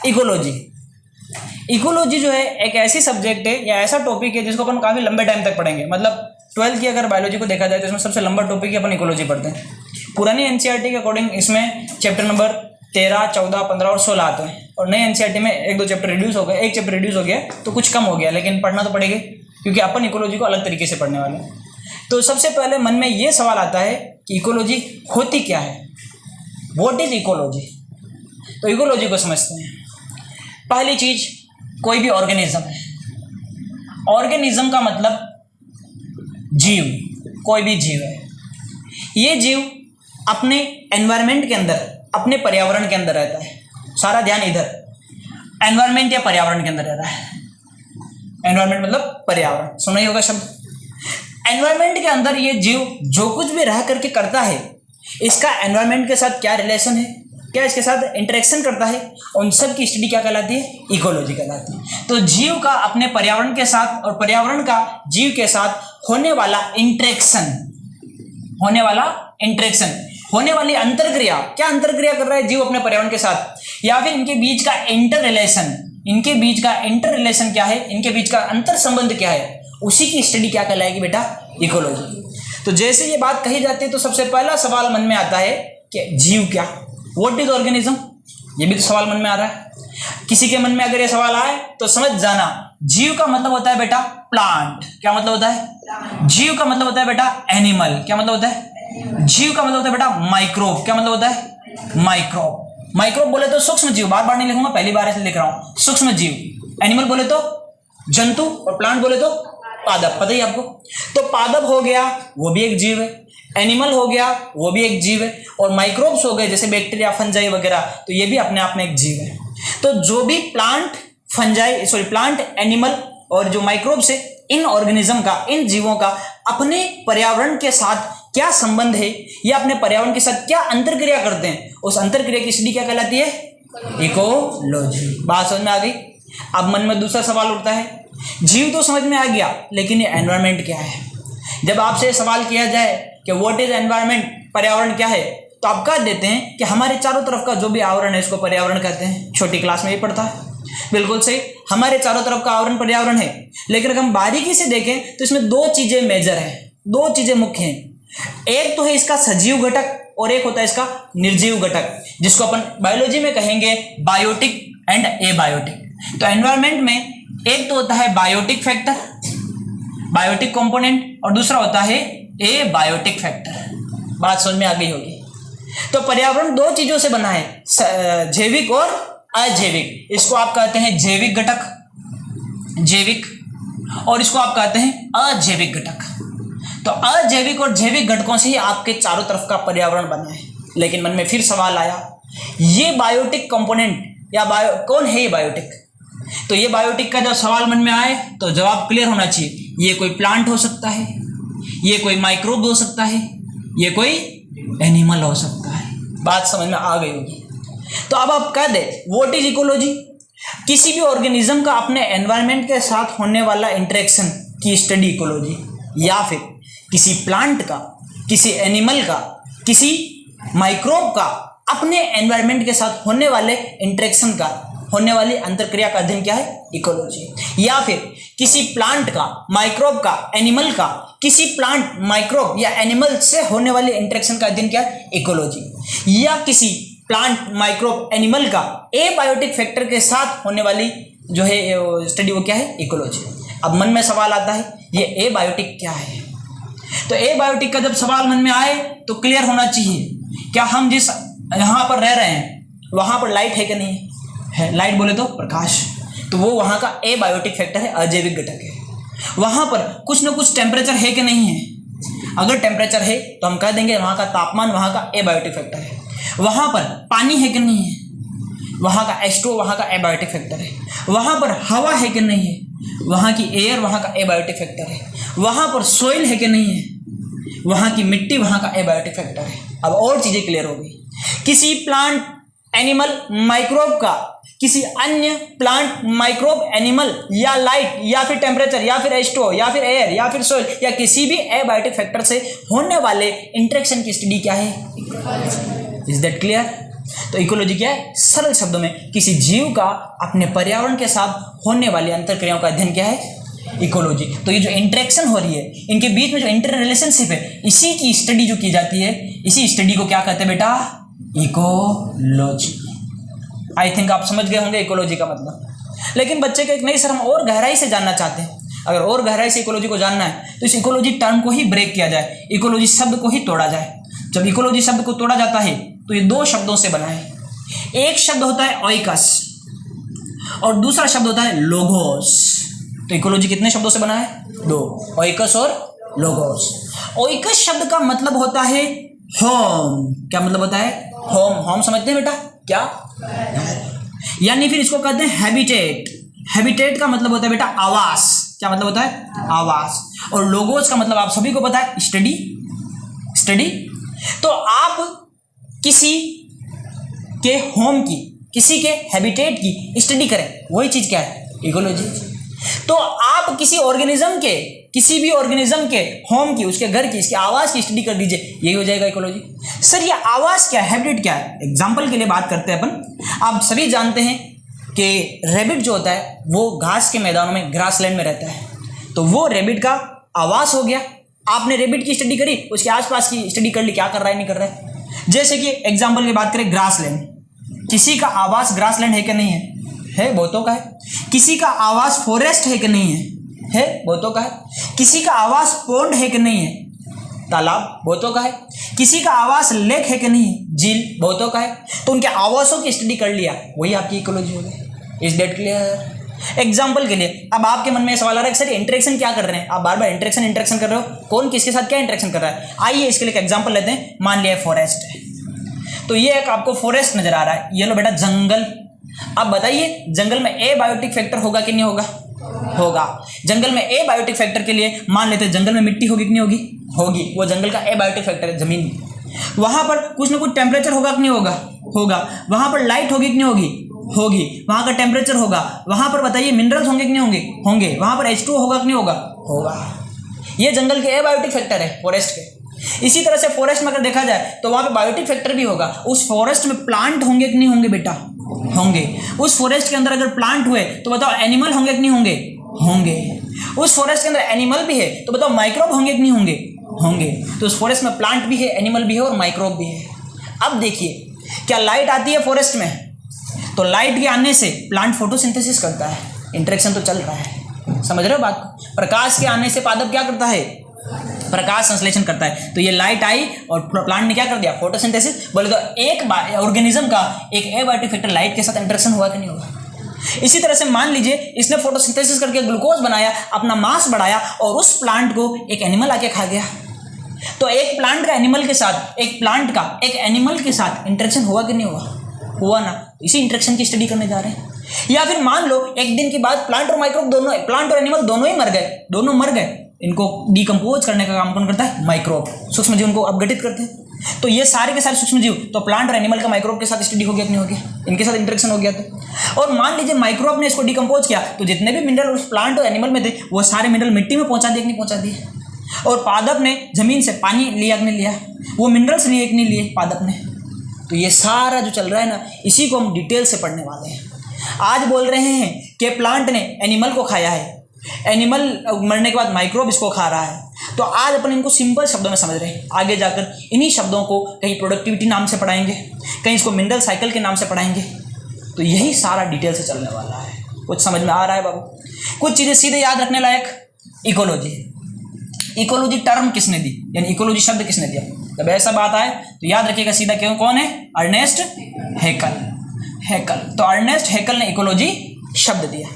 Ecology. Ecology जो है एक ऐसी सब्जेक्ट है या ऐसा टॉपिक है जिसको अपन काफ़ी लंबे टाइम तक पढ़ेंगे। मतलब 12th की अगर बायोलॉजी को देखा जाए तो इसमें सबसे लंबा टॉपिक ही अपन इकोलॉजी पढ़ते हैं। पुरानी एनसीईआरटी के अकॉर्डिंग इसमें चैप्टर नंबर 13, 14, 15 और 16 आते हैं, और नए एनसीईआरटी में एक दो चैप्टर रिड्यूस हो गए, एक चैप्टर रिड्यूस हो गया तो कुछ कम हो गया, लेकिन पढ़ना तो पड़ेगा क्योंकि अपन इकोलॉजी को अलग तरीके से पढ़ने वाले हैं। तो सबसे पहले मन में ये सवाल आता है कि इकोलॉजी होती क्या है, व्हाट इज इकोलॉजी। तो इकोलॉजी को समझते हैं। पहली चीज, कोई भी ऑर्गेनिज्म है। ऑर्गेनिज्म का मतलब जीव, कोई भी जीव है। ये जीव अपने एनवायरनमेंट के अंदर, अपने पर्यावरण के अंदर रहता है। सारा ध्यान इधर, एनवायरनमेंट या पर्यावरण के अंदर रह रहा है। एनवायरनमेंट मतलब पर्यावरण, सुना ही होगा शब्द। एनवायरनमेंट के अंदर ये जीव जो कुछ भी रह करके करता है, इसका एनवायरनमेंट के साथ क्या रिलेशन है, क्या इसके साथ इंटरेक्शन करता है, उन सब की स्टडी क्या कहलाती है, इकोलॉजी कहलाती है। तो जीव का अपने पर्यावरण के साथ और पर्यावरण का जीव के साथ होने वाला इंटरेक्शन, होने वाली अंतरक्रिया, क्या अंतरक्रिया कर रहा है जीव अपने पर्यावरण के साथ, या फिर इनके बीच का इंटर रिलेशन क्या है, इनके बीच का अंतर संबंध क्या है, उसी की स्टडी क्या कहलाएगी बेटा, इकोलॉजी। तो जैसे ये बात कही जाती है तो सबसे पहला सवाल मन में आता है कि जीव क्या, व्हाट इज ऑर्गेनिज्म। ये भी तो सवाल मन में आ रहा है। किसी के मन में अगर ये सवाल आए तो समझ जाना, जीव का मतलब होता है बेटा प्लांट। क्या मतलब होता है? जीव का मतलब होता है बेटा एनिमल। क्या मतलब होता है? जीव का मतलब होता है बेटा माइक्रोब। क्या मतलब होता है? माइक्रोब बोले तो सूक्ष्म जीव, बार बार नहीं लिखूंगा, पहली बार ऐसे लिख रहा हूं, सूक्ष्म जीव। एनिमल बोले तो जंतु, और प्लांट बोले तो पादप। पता ही आपको। तो पादप हो गया, वो भी एक जीव है। एनिमल हो गया, वो भी एक जीव है। और माइक्रोब्स हो गए जैसे बैक्टीरिया, फंजाई वगैरह, तो ये भी अपने आप में एक जीव है। तो जो भी प्लांट, एनिमल और जो माइक्रोब्स है, इन ऑर्गेनिज्म का, इन जीवों का अपने पर्यावरण के साथ क्या संबंध है, या अपने पर्यावरण के साथ क्या अंतरक्रिया करते हैं, उस अंतरक्रिया की स्टडी क्या कहलाती है, इकोलॉजी। बात समझ में आ गई। अब मन में दूसरा सवाल उठता है, जीव तो समझ में आ गया, लेकिन ये एनवायरनमेंट क्या है। जब आपसे सवाल किया जाए कि व्हाट इज एनवायरनमेंट, पर्यावरण क्या है, तो आप कह देते हैं कि हमारे चारों तरफ का जो भी आवरण है इसको पर्यावरण कहते हैं। छोटी क्लास में ही पढ़ता है, बिल्कुल सही, हमारे चारों तरफ का आवरण पर्यावरण है। लेकिन अगर हम बारीकी से देखें तो इसमें दो चीजें मेजर हैं, दो चीजें मुख्य हैं। एक तो है इसका सजीव घटक और एक होता है इसका निर्जीव घटक, जिसको अपन बायोलॉजी में कहेंगे बायोटिक एंड एबायोटिक। तो एनवायरनमेंट में एक तो होता है बायोटिक फैक्टर, बायोटिक कंपोनेंट, और दूसरा होता है एबायोटिक फैक्टर। बात समझ में आ गई होगी। तो पर्यावरण दो चीजों से बना है, जैविक और अजैविक। इसको आप कहते हैं जैविक घटक, जैविक, और इसको आप कहते हैं अजैविक घटक। तो अजैविक और जैविक घटकों से ही आपके चारों तरफ का पर्यावरण बना है। लेकिन मन में फिर सवाल आया, ये बायोटिक कंपोनेंट या कौन है ये बायोटिक। तो ये बायोटिक का जब सवाल मन में आए तो जवाब क्लियर होना चाहिए। ये कोई प्लांट हो सकता है, ये कोई माइक्रोब हो सकता है, ये कोई एनिमल हो सकता है। बात समझ में आ गई होगी। तो अब आप कह दे व्हाट इज इकोलॉजी। किसी भी ऑर्गेनिज्म का अपने एनवायरनमेंट के साथ होने वाला इंटरेक्शन की स्टडी इकोलॉजी, या फिर किसी प्लांट का, किसी एनिमल का, किसी माइक्रोब का अपने एनवायरनमेंट के साथ होने वाले इंटरेक्शन का, होने वाली अंतरक्रिया का अध्ययन क्या है, इकोलॉजी। या फिर किसी प्लांट का, माइक्रोब का, एनिमल का, किसी प्लांट, माइक्रोब या एनिमल से होने वाले इंटरेक्शन का अध्ययन क्या है, इकोलॉजी। या किसी प्लांट, माइक्रोब, एनिमल का एबायोटिक फैक्टर के साथ होने वाली जो है स्टडी, वो क्या है, इकोलॉजी। अब मन में सवाल आता है ये एबायोटिक क्या है। तो एबायोटिक का जब सवाल मन में आए तो क्लियर होना चाहिए, क्या हम जिस यहाँ पर रह रहे हैं वहाँ पर लाइट है कि नहीं है। लाइट बोले तो प्रकाश, तो वो वहाँ का एबायोटिक फैक्टर है, अजैविक घटक है। वहाँ पर कुछ ना कुछ टेम्परेचर है कि नहीं है। अगर टेम्परेचर है तो हम कह देंगे वहाँ का तापमान वहाँ का एबायोटिक फैक्टर है। वहाँ पर पानी है कि नहीं है, वहाँ का H2O वहाँ का एबायोटिक फैक्टर है। वहाँ पर हवा है कि नहीं है, वहाँ की एयर वहाँ का एबायोटिक फैक्टर है। वहाँ पर सोइल है कि नहीं है, वहाँ की मिट्टी वहाँ का एबायोटिक फैक्टर है। अब और चीज़ें क्लियर हो गई। किसी प्लांट, एनिमल, माइक्रोब का किसी अन्य प्लांट, माइक्रोब, एनिमल या लाइट या फिर टेम्परेचर या फिर H2O या फिर एयर या फिर सोइल या किसी भी एबायोटिक फैक्टर से होने वाले इंटरेक्शन की स्टडी क्या है, इज दैट क्लियर। तो इकोलॉजी क्या है? सरल शब्दों में किसी जीव का अपने पर्यावरण के साथ होने वाली अंतरक्रियाओं का अध्ययन क्या है? इकोलॉजी। तो ये जो इंटरेक्शन हो रही है, इनके बीच में जो इंटर रिलेशनशिप है, इसी की स्टडी जो की जाती है, इसी स्टडी को क्या कहते हैं बेटा? इकोलॉजी। आई थिंक आप समझ गए होंगे इकोलॉजी का मतलब। लेकिन बच्चे के एक नहीं सर, हम और गहराई से जानना चाहते हैं। अगर और गहराई से इकोलॉजी को जानना है तो इस इकोलॉजी टर्म को ही ब्रेक किया जाए, इकोलॉजी शब्द को ही तोड़ा जाए। जब इकोलॉजी शब्द को तोड़ा जाता है तो ये दो शब्दों से बना है। एक शब्द होता है ओइकस और दूसरा शब्द होता है लोगोस। तो इकोलॉजी कितने शब्दों से बना है? दो, ओइकस और लोगोस। ओइकस शब्द का मतलब होता है होम। क्या मतलब होता है? होम। होम समझते हैं बेटा? क्या? यानी फिर इसको कहते हैं हैबिटेट। हैबिटेट का मतलब होता है बेटा आवास। क्या मतलब होता है? आवास। और लोगोस का मतलब आप सभी को पता है, स्टडी। स्टडी। तो आप किसी के होम की, किसी के हैबिटेट की स्टडी करें, वही चीज क्या है? इकोलॉजी। तो आप किसी ऑर्गेनिज्म के, किसी भी ऑर्गेनिज्म के होम की, उसके घर की, इसके आवास की स्टडी कर दीजिए, यही हो जाएगा इकोलॉजी। सर ये आवास क्या है, हैबिटेट क्या है? एग्जांपल के लिए बात करते हैं अपन। आप सभी जानते हैं कि रैबिट जो होता है वो घास के मैदानों में, ग्रासलैंड में रहता है। तो वो रैबिट का आवास हो गया। आपने रैबिट की स्टडी करी, उसके आसपास की स्टडी कर ली, क्या कर रहा है, नहीं कर रहा है। जैसे कि एग्जांपल की बात करें, ग्रासलैंड। किसी का आवास ग्रासलैंड है कि नहीं है? है, बहुतों का है। किसी का आवास फॉरेस्ट है कि नहीं है? है, बहुतों का है। किसी का आवास पोंड है कि नहीं है? तालाब, बहुतों का है। किसी का आवास लेक है कि नहीं है? झील, बहुतों का है। तो उनके आवासों की स्टडी कर लिया, वही आपकी इकोलॉजी हो गई। Is that clear? एग्जाम्पल के लिए अब आपके मन में सवाल आ रहा है कि सर इंटरेक्शन क्या कर रहे हैं? आप बार बार इंटरेक्शन कर रहे हो, कौन किसके साथ क्या इंटरेक्शन कर रहा है? आइए इसके लिए एक एग्जाम्पल लेते हैं। मान लिया फॉरेस्ट है, तो ये एक आपको फॉरेस्ट नजर आ रहा है, ये लो बेटा जंगल। अब बताइए जंगल में ए बायोटिक फैक्टर होगा कि नहीं होगा? होगा। जंगल में ए बायोटिक फैक्टर के लिए मान लेते हैं जंगल में मिट्टी होगी कि नहीं होगी? होगी। वो जंगल का ए बायोटिक फैक्टर है, जमीन। वहां पर कुछ ना कुछ टेम्परेचर होगा कि नहीं होगा? होगा। वहां पर लाइट होगी कि नहीं होगी? होगी। वहां का टेम्परेचर होगा। वहां पर बताइए मिनरल्स होंगे कि नहीं होंगे? होंगे। वहां पर H2O होगा कि नहीं होगा? होगा। ये जंगल के ए बायोटिक फैक्टर है, फॉरेस्ट के। इसी तरह से फॉरेस्ट में अगर देखा जाए तो वहां पे बायोटिक फैक्टर भी होगा। उस फॉरेस्ट में प्लांट होंगे कि नहीं होंगे बेटा? होंगे। उस फॉरेस्ट के अंदर अगर प्लांट हुए तो बताओ एनिमल होंगे कि नहीं होंगे? होंगे। उस फॉरेस्ट के अंदर एनिमल भी है तो बताओ माइक्रोब होंगे कि नहीं होंगे? होंगे। तो उस फॉरेस्ट में प्लांट भी है, एनिमल भी है और माइक्रोब भी है। अब देखिए, क्या लाइट आती है फॉरेस्ट में? तो लाइट के आने से प्लांट फोटोसिंथेसिस करता है, इंटरेक्शन तो चल रहा है। समझ रहे हो बात को? प्रकाश के आने से पादप क्या करता है? प्रकाश संश्लेषण करता है। तो ये लाइट आई और प्लांट ने क्या कर दिया? फोटोसिंथेसिस। बोले तो एक ऑर्गेनिज्म का एक एबायोटिक फैक्टर लाइट के साथ इंटरेक्शन हुआ कि नहीं हुआ? इसी तरह से मान लीजिए इसने फोटोसिंथेसिस करके ग्लूकोज बनाया, अपना मास बढ़ाया और उस प्लांट को एक एनिमल आके खा गया। तो एक प्लांट का एनिमल के साथ, एक प्लांट का एक एनिमल के साथ इंटरेक्शन हुआ कि नहीं हुआ? हुआ ना। इसी इंटरेक्शन की स्टडी करने जा रहे हैं। या फिर मान लो एक दिन के बाद प्लांट और माइक्रोब दोनों, प्लांट और एनिमल दोनों ही मर गए, दोनों मर गए। इनको डिकम्पोज करने का काम कौन करता है? माइक्रोब। सूक्ष्म जीव उनको अपघटित करते हैं। तो ये सारे के सारे सूक्ष्म जीव, तो प्लांट और एनिमल का माइक्रोब के साथ स्टडी हो गया कि नहीं हो गया? इनके साथ इंटरेक्शन हो गया। तो और मान लीजिए माइक्रोब ने इसको डिकम्पोज किया तो जितने भी मिनरल उस प्लांट और एनिमल में थे वो सारे मिनरल मिट्टी में पहुंचा दिए कि नहीं पहुंचा दिए? और पादप ने जमीन से पानी लिया कि नहीं लिया? वो मिनरल्स लिए कि नहीं लिए पादप ने? तो ये सारा जो चल रहा है ना, इसी को हम डिटेल से पढ़ने वाले हैं। आज बोल रहे हैं कि प्लांट ने एनिमल को खाया है, एनिमल मरने के बाद माइक्रोब इसको खा रहा है। तो आज अपन इनको सिंपल शब्दों में समझ रहे हैं। आगे जाकर इन्हीं शब्दों को कहीं प्रोडक्टिविटी नाम से पढ़ाएंगे, कहीं इसको मिनरल साइकिल के नाम से पढ़ाएंगे। तो यही सारा डिटेल से चलने वाला है। कुछ समझ में आ रहा है बाबू? कुछ चीज़ें सीधे याद रखने लायक। इकोलॉजी, इकोलॉजी टर्म किसने दी, यानी इकोलॉजी शब्द किसने दिया? जब ऐसा बात आए तो याद रखिएगा सीधा क्यों, कौन है? अर्नेस्ट हैकल। हैकल। तो अर्नेस्ट हैकल ने इकोलॉजी शब्द दिया।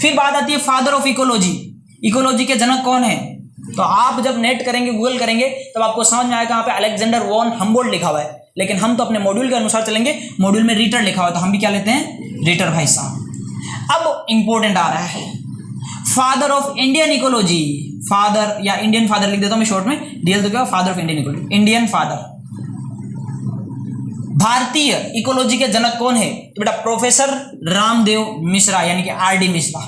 फिर बात आती है फादर ऑफ इकोलॉजी। इकोलॉजी के जनक कौन है? तो आप जब नेट करेंगे, गूगल करेंगे, तब आपको समझ में आएगा। यहाँ पे अलेक्जेंडर वॉन हम्बोल्ट लिखा हुआ है, लेकिन हम तो अपने मॉड्यूल के अनुसार चलेंगे। मॉड्यूल में रीटर लिखा हुआ है तो हम भी क्या लेते हैं? रीटर भाई साहब। अब इंपॉर्टेंट आ रहा है, father of Indian ecology. Father या इंडियन फादर लिख देता हूं मैं शॉर्ट में, डीएल तो क्या? Father of Indian ecology, Indian father. भारतीय इकोलॉजी के जनक कौन है? तो बेटा प्रोफेसर रामदेव मिश्रा, यानी कि R D Mishra.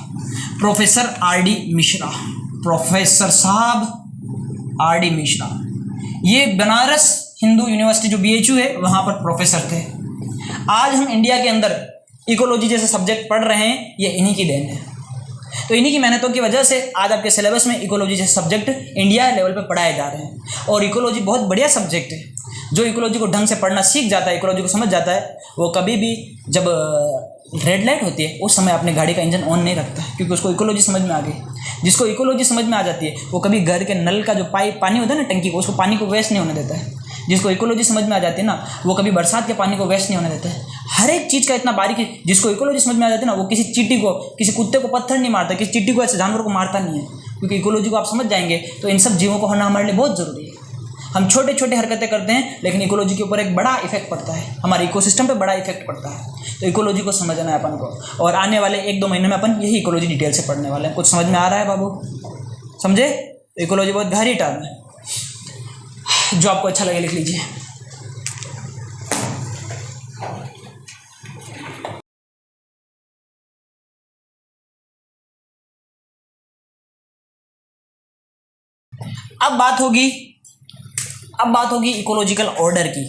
Professor R D Mishra, professor साहब आर डी मिश्रा। ये बनारस हिंदू यूनिवर्सिटी जो BHU है वहां पर प्रोफेसर थे। आज हम इंडिया के अंदर इकोलॉजी जैसे सब्जेक्ट पढ़ रहे हैं, ये इन्हीं की देन है। तो इन्हीं की मेहनतों की वजह से आज आपके सिलेबस में इकोलॉजी जैसे सब्जेक्ट इंडिया लेवल पे पढ़ाए जा रहे हैं। और इकोलॉजी बहुत बढ़िया सब्जेक्ट है। जो इकोलॉजी को ढंग से पढ़ना सीख जाता है, इकोलॉजी को समझ जाता है, वो कभी भी जब रेड लाइट होती है उस समय अपने गाड़ी का इंजन ऑन नहीं रखता है, क्योंकि उसको इकोलॉजी समझ में आ गई। जिसको इकोलॉजी समझ में आ जाती है वो कभी घर के नल का जो पानी होता है ना, टंकी को, उसको पानी को वेस्ट नहीं होने देता है। जिसको इकोलॉजी समझ में आ जाती है ना, वो कभी बरसात के पानी को वेस्ट नहीं होने देता है। हर एक चीज़ का इतना बारीकी, जिसको इकोलॉजी समझ में आ जाती है ना, वो किसी चींटी को, किसी कुत्ते को पत्थर नहीं मारता, किसी चींटी को, ऐसे जानवर को मारता नहीं है, क्योंकि इकोलॉजी को आप समझ जाएंगे। तो इन सब जीवों को होना हमारे लिए बहुत ज़रूरी है। हम छोटे छोटे हरकतें करते हैं, लेकिन इकोलॉजी के ऊपर एक बड़ा इफेक्ट पड़ता है, हमारे इकोसिस्टम पे बड़ा इफेक्ट पड़ता है। तो इकोलॉजी को समझना है अपन को, और आने वाले 1-2 महीने में अपन यही इकोलॉजी डिटेल से पढ़ने वाले हैं। कुछ समझ में आ रहा है बाबू? समझे? इकोलॉजी बहुत गहरी टर्म है, जो आपको अच्छा लगे लिख लीजिए। अब बात होगी इकोलॉजिकल ऑर्डर की,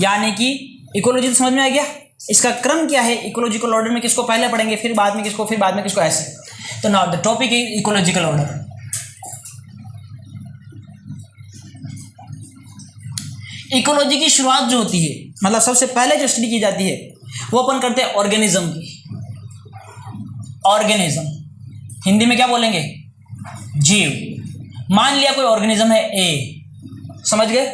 यानी कि इकोलॉजी तो समझ में आ गया, इसका क्रम क्या है, इकोलॉजिकल ऑर्डर में किसको पहले पढ़ेंगे, फिर बाद में किसको, फिर बाद में किसको, ऐसे। तो now the topic is ecological order. Ecology की शुरुआत जो होती है, मतलब सबसे पहले जो स्टडी की जाती है, वो अपन करते हैं ऑर्गेनिज्म की। ऑर्गेनिज्म हिंदी में क्या बोलेंगे? जीव। मान लिया कोई ऑर्गेनिज्म है ए, समझ गए?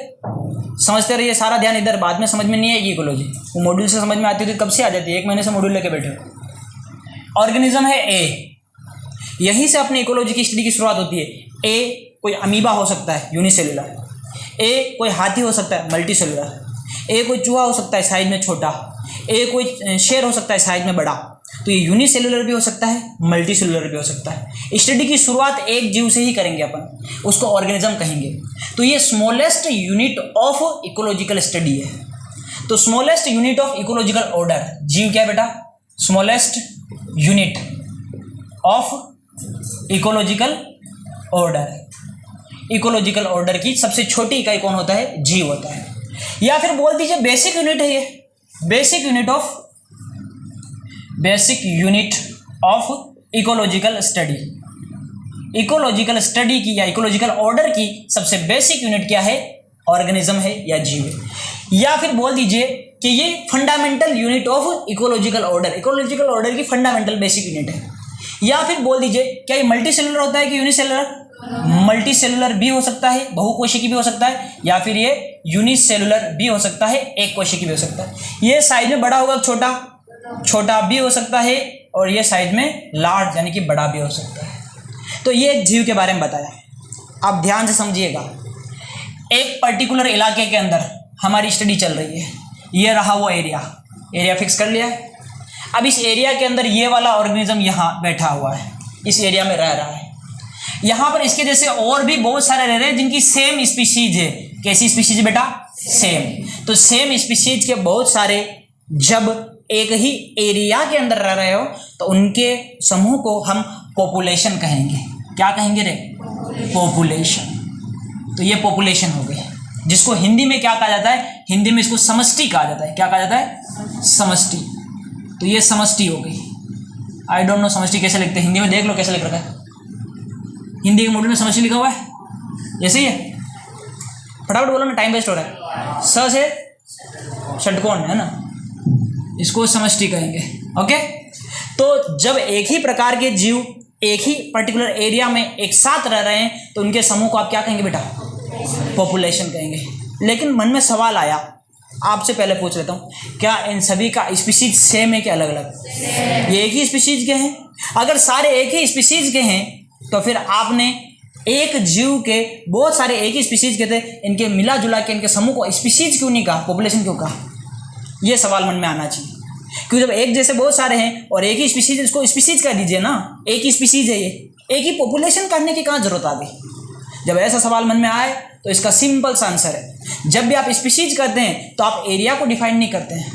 समझते रहिए, सारा ध्यान इधर, बाद में समझ में नहीं आएगी इकोलॉजी। वो मॉड्यूल से समझ में आती थी, कब से आ जाती है, 1 महीने से मॉड्यूल लेके बैठे हो। ऑर्गेनिज्म है ए, यहीं से अपनी इकोलॉजी की स्टडी की शुरुआत होती है। ए कोई अमीबा हो सकता है यूनिसेलुलर, ए कोई हाथी हो सकता है मल्टीसेलुलर, ए कोई चूहा हो सकता है साइज में छोटा, ए कोई शेर हो सकता है साइज में बड़ा। तो ये यूनिसेलुलर भी हो सकता है, मल्टी सेलुलर भी हो सकता है। स्टडी की शुरुआत एक जीव से ही करेंगे अपन, उसको ऑर्गेनिज्म कहेंगे। तो ये smallest unit of ecological study है। तो smallest unit of ecological order, जीव क्या है बेटा? Smallest unit of ecological order. Ecological order की सबसे छोटी इकाई कौन होता है? जीव होता है, या फिर बोल दीजिए बेसिक यूनिट है ये, basic unit of ecological study. Ecological study की या इकोलॉजिकल ऑर्डर की सबसे बेसिक यूनिट क्या है? ऑर्गेनिज्म है या जीव है। या फिर बोल दीजिए कि ये fundamental unit of ecological order, ecological order की फंडामेंटल बेसिक यूनिट है। या फिर बोल दीजिए क्या ये मल्टी सेलुलर होता है कि यूनिसेलुलर? मल्टी सेलुलर भी हो सकता है, बहुकोशिकी भी हो सकता है, या फिर ये यूनिसेलुलर भी हो सकता है, एक कोशिकी भी हो सकता है। ये साइज में बड़ा होगा, छोटा भी हो सकता है, और ये साइज में लार्ज यानी कि बड़ा भी हो सकता है। तो ये एक जीव के बारे में बताया। आप ध्यान से समझिएगा, एक पर्टिकुलर इलाके के अंदर हमारी स्टडी चल रही है, ये रहा वो एरिया फिक्स कर लिया है। अब इस एरिया के अंदर ये वाला ऑर्गेनिज्म यहाँ बैठा हुआ है, इस एरिया में रह रहा है। यहाँ पर इसके जैसे और भी बहुत सारे रह रहे हैं जिनकी सेम स्पीशीज है। कैसी स्पीशीज है बेटा? सेम। तो सेम स्पीशीज के बहुत सारे जब एक ही एरिया के अंदर रह रहे हो तो उनके समूह को हम पॉपुलेशन कहेंगे। क्या कहेंगे रे? पॉपुलेशन। तो ये पॉपुलेशन हो गई, जिसको हिंदी में क्या कहा जाता है? हिंदी में इसको समष्टि कहा जाता है। क्या कहा जाता है? समष्टि। तो ये समष्टि हो गई। आई डोंट नो समष्टि कैसे लिखते हैं, हिंदी में देख लो कैसे लिख रखा है। हिंदी के मॉड्यूल में समष्टि लिखा हुआ है, ऐसे ही है। फटाफट बोलो ना, टाइम वेस्ट हो रहा है। स से षटकोण है ना, इसको समष्टि कहेंगे। ओके, तो जब एक ही प्रकार के जीव एक ही पर्टिकुलर एरिया में एक साथ रह रहे हैं तो उनके समूह को आप क्या कहेंगे बेटा? पॉपुलेशन कहेंगे। लेकिन मन में सवाल आया, आपसे पहले पूछ लेता हूँ, क्या इन सभी का स्पीशीज सेम है कि अलग अलग? ये एक ही स्पीशीज के हैं। अगर सारे एक ही स्पीशीज के हैं तो फिर आपने एक जीव के बहुत सारे एक ही स्पीशीज के थे, इनके मिला जुला के इनके समूह को स्पीशीज क्यों नहीं कहा, पॉपुलेशन क्यों कहा? ये सवाल मन में आना चाहिए। क्योंकि जब एक जैसे बहुत सारे हैं और एक ही स्पीशीज, इसको स्पीशीज कह दीजिए ना, एक ही स्पीशीज है ये, एक ही पॉपुलेशन करने की कहाँ जरूरत आ गई? जब ऐसा सवाल मन में आए तो इसका सिंपल सा आंसर है, जब भी आप स्पीशीज करते हैं तो आप एरिया को डिफाइन नहीं करते हैं,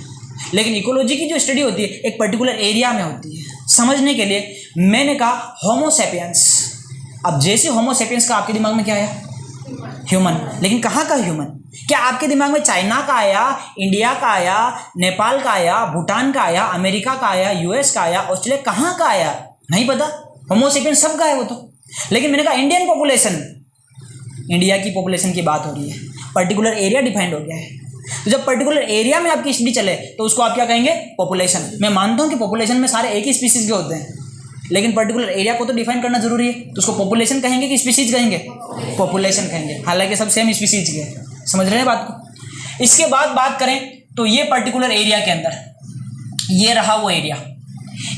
लेकिन इकोलॉजी की जो स्टडी होती है एक पर्टिकुलर एरिया में होती है। समझने के लिए मैंने कहा होमोसेपियंस। अब जैसे होमोसेपियंस का आपके दिमाग में क्या आया? ह्यूमन। लेकिन कहाँ का ह्यूमन? क्या आपके दिमाग में चाइना का आया, इंडिया का आया, नेपाल का आया, भूटान का आया, अमेरिका का आया, यूएस का आया, ऑस्ट्रेलिया कहाँ का आया? नहीं पता। होमो सेपियंस सब का है वो तो। लेकिन मैंने कहा इंडियन पॉपुलेशन, इंडिया की पॉपुलेशन की बात हो रही है, पर्टिकुलर एरिया डिफाइंड हो गया है। तो जब पर्टिकुलर एरिया में आपकी स्टडी चले तो उसको आप क्या कहेंगे? पॉपुलेशन। मैं मानता हूँ कि पॉपुलेशन में सारे एक ही स्पीसीज के होते हैं, लेकिन पर्टिकुलर एरिया को तो डिफाइन करना जरूरी है, तो उसको पॉपुलेशन कहेंगे कि स्पीसीज कहेंगे? पॉपुलेशन कहेंगे, हालांकि सब सेम स्पीसीज के हैं। समझ रहे हैं बात को? इसके बाद बात करें तो ये पर्टिकुलर एरिया के अंदर ये रहा वो एरिया,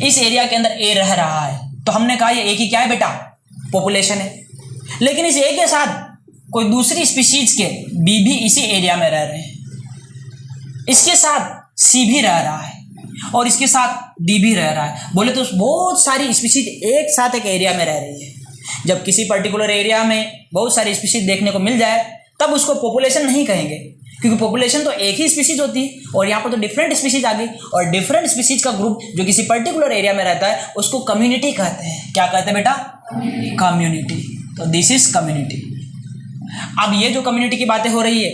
इस एरिया के अंदर ए रह रहा है, तो हमने कहा ये ए की क्या है बेटा? पॉपुलेशन है। लेकिन इस ए के साथ कोई दूसरी स्पीसीज के बी भी इसी एरिया में रह रहे हैं, इसके साथ सी भी रह रहा है और इसके साथ डी भी रह रहा है। बोले तो बहुत सारी स्पीसीज एक साथ एक एरिया में रह रही है। जब किसी पर्टिकुलर एरिया में बहुत सारी स्पीसीज देखने को मिल जाए तब उसको पॉपुलेशन नहीं कहेंगे, क्योंकि पॉपुलेशन तो एक ही स्पीसीज होती है और यहाँ पर तो डिफरेंट स्पीसीज आ गई, और डिफरेंट स्पीसीज का ग्रुप जो किसी पर्टिकुलर एरिया में रहता है उसको कम्युनिटी कहते हैं। क्या कहते हैं बेटा? कम्युनिटी। तो दिस इज कम्युनिटी। अब ये जो कम्युनिटी की बातें हो रही है,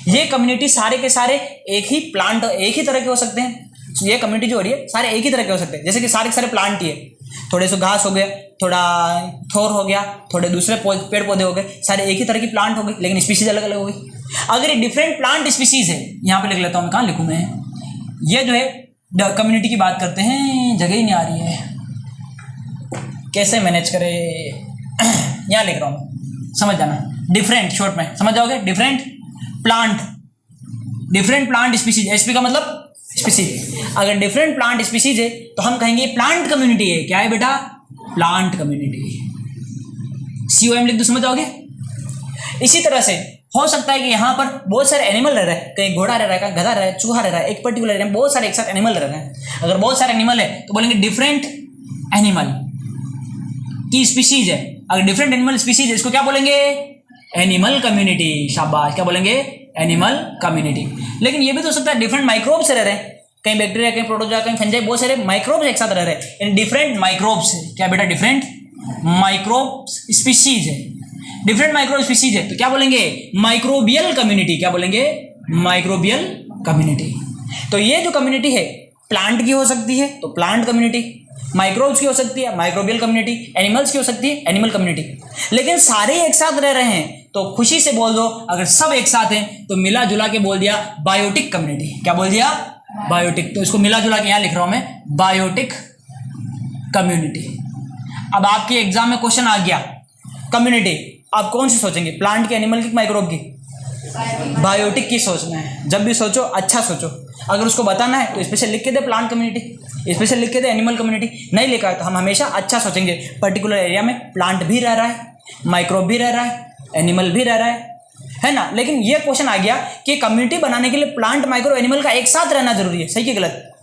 ये कम्युनिटी सारे के सारे एक ही प्लांट, एक ही तरह के हो सकते हैं। ये कम्युनिटी जो हो रही है सारे एक ही तरह के हो सकते हैं, जैसे कि सारे के सारे प्लांट ही है, थोड़े से घास हो गए, थोड़ा थोर हो गया, थोड़े दूसरे पेड़ पौधे हो गए, सारे एक ही तरह की प्लांट हो गई, लेकिन स्पीसीज अलग अलग हो गई। अगर ये डिफरेंट प्लांट स्पीसीज है, यहाँ पे लिख लेता हूँ मैं, कहाँ लिखूँ मैं, ये जो है कम्युनिटी की बात करते हैं, जगह ही नहीं आ रही है, कैसे मैनेज करें, यहाँ लिख रहा हूँ, समझ जाना, डिफरेंट शॉर्ट में समझ जाओगे, डिफरेंट प्लांट स्पीसीज, एसपी का मतलब स्पीसीज। अगर डिफरेंट प्लांट स्पीसीज है तो हम कहेंगे प्लांट कम्युनिटी है। क्या है बेटा? Plant community. COM लिख दो, समझ जाओगे। इसी तरह से हो सकता है कि यहाँ पर बहुत सारे एनिमल रह रहे हैं, कहीं घोड़ा रह रहा है, कहीं गधा रह रहा है, चूहा रह रहा है, एक पर्टिकुलर एरिया में बहुत सारे एक साथ एनिमल रह रहे हैं। अगर बहुत सारे एनिमल है तो बोलेंगे डिफरेंट एनिमल की स्पीसीज है। अगर डिफरेंट एनिमल स्पीसीज है इसको क्या बोलेंगे? Animal community. शाबाश, क्या बोलेंगे? Animal community. लेकिन ये भी तो हो सकता है डिफरेंट माइक्रोब्स रह रहे हैं, कहीं बैक्टीरिया, कहीं प्रोटोजोआ, कहीं फंजाई, बहुत सारे माइक्रोब्स एक साथ रह रहे हैं, इन डिफरेंट माइक्रोब्स है। क्या बेटा? डिफरेंट माइक्रोब्स स्पीसीज है, डिफरेंट माइक्रोब स्पीसीज है, तो क्या बोलेंगे? Microbial community. क्या बोलेंगे? Microbial community. तो ये जो कम्युनिटी है प्लांट की हो सकती है तो प्लांट कम्युनिटी, माइक्रोब्स की हो सकती है माइक्रोबियल कम्युनिटी, एनिमल्स की हो सकती है एनिमल कम्युनिटी। लेकिन सारे एक साथ रह रहे हैं तो खुशी से बोल दो, अगर सब एक साथ हैं तो मिला जुला के बोल दिया बायोटिक कम्युनिटी। क्या बोल दिया? बायोटिक। तो इसको मिला जुला के यहाँ लिख रहा हूं मैं, बायोटिक कम्युनिटी। अब आपके एग्जाम में क्वेश्चन आ गया कम्युनिटी, आप कौन सी सोचेंगे? प्लांट की, एनिमल की, माइक्रोब की? बायोटिक की सोचना है। जब भी सोचो अच्छा सोचो, अगर उसको बताना है तो स्पेशल लिख के दे प्लांट कम्युनिटी, स्पेशल लिख के दे एनिमल कम्युनिटी। नहीं लिखा है तो हम हमेशा अच्छा सोचेंगे, पर्टिकुलर एरिया में प्लांट भी रह रहा है, माइक्रोब भी रह रहा है, एनिमल भी रह रहा है ना। लेकिन ये क्वेश्चन आ गया कि कम्युनिटी बनाने के लिए प्लांट, माइक्रो, एनिमल का एक साथ रहना जरूरी है। सही कि गलत?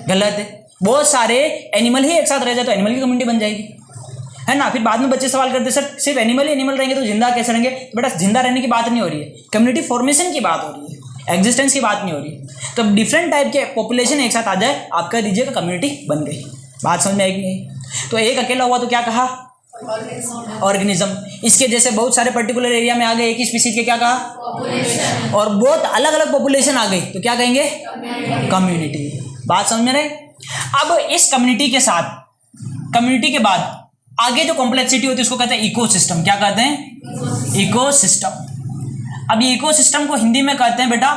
गलत है। बहुत सारे एनिमल ही एक साथ रह जाए तो एनिमल की कम्युनिटी बन जाएगी, है ना। फिर बाद में बच्चे सवाल करते सर सिर्फ एनिमल ही एनिमल रहेंगे तो जिंदा कैसे रहेंगे? तो बेटा जिंदा रहने की बात नहीं हो रही है, कम्युनिटी फॉर्मेशन की बात हो रही है, एग्जिस्टेंस की बात नहीं हो रही। तो डिफरेंट टाइप के पॉपुलेशन एक साथ आ जाए, आप कह दीजिए कम्युनिटी बन गई। बात समझ में आएगी नहीं? तो एक अकेला हुआ तो क्या कहा? ऑर्गेनिज्म। इसके जैसे बहुत सारे पर्टिकुलर एरिया में आ गए एक ही स्पीसीज के, क्या कहा? और बहुत अलग अलग पॉपुलेशन आ गई तो क्या कहेंगे? कम्युनिटी। बात समझ में रहे? अब इस कम्युनिटी के साथ, कम्युनिटी के बाद आगे जो कॉम्प्लेक्सिटी होती है उसको कहते हैं इकोसिस्टम। क्या कहते हैं? इकोसिस्टम। अब ये इकोसिस्टम को हिंदी में कहते हैं बेटा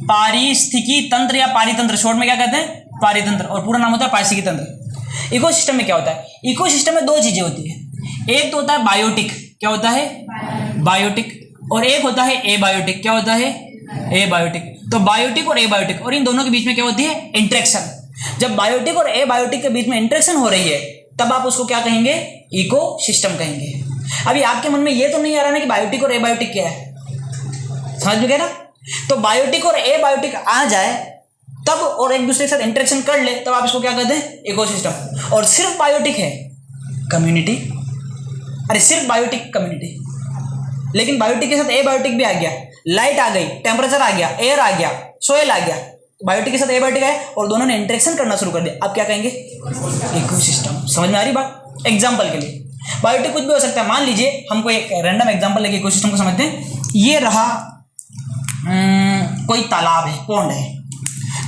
पारिस्थितिकी तंत्र या पारितंत्र, शॉर्ट में क्या कहते हैं? पारितंत्र, और पूरा नाम होता है पारिस्थितिकी तंत्र। इकोसिस्टम में क्या होता है? इकोसिस्टम में दो चीजें होती है, एक तो होता है बायोटिक। क्या होता है? बायोटिक। और एक होता है एबायोटिक। क्या होता है? एबायोटिक। तो बायोटिक और एबायोटिक, और इन दोनों के बीच में क्या होती है? इंटरेक्शन। जब बायोटिक और एबायोटिक के बीच में इंटरेक्शन हो रही है तब आप उसको क्या कहेंगे? इकोसिस्टम कहेंगे। अभी आपके मन में ये तो नहीं आ रहा ना कि बायोटिक और एबायोटिक क्या है, समझ में गए ना? तो बायोटिक और एबायोटिक आ जाए तब, और एक दूसरे के साथ इंटरेक्शन कर ले, तब आप इसको क्या कहते हैं? इकोसिस्टम। और सिर्फ बायोटिक है कम्युनिटी, अरे सिर्फ बायोटिक कम्युनिटी। लेकिन बायोटिक के साथ एबायोटिक भी आ गया, लाइट आ गई, टेम्परेचर आ गया, एयर आ गया, सोयल आ गया, बायोटिक के साथ एबायोटिक है और दोनों ने इंटरेक्शन करना शुरू कर दिया, आप क्या कहेंगे? इकोसिस्टम। समझ में आ रही बात? एग्जाम्पल के लिए बायोटिक कुछ भी हो सकता है। मान लीजिए हमको एक रैंडम एग्जाम्पल लेके इकोसिस्टम को समझते हैं। ये रहा कोई तालाब है, पोंड है,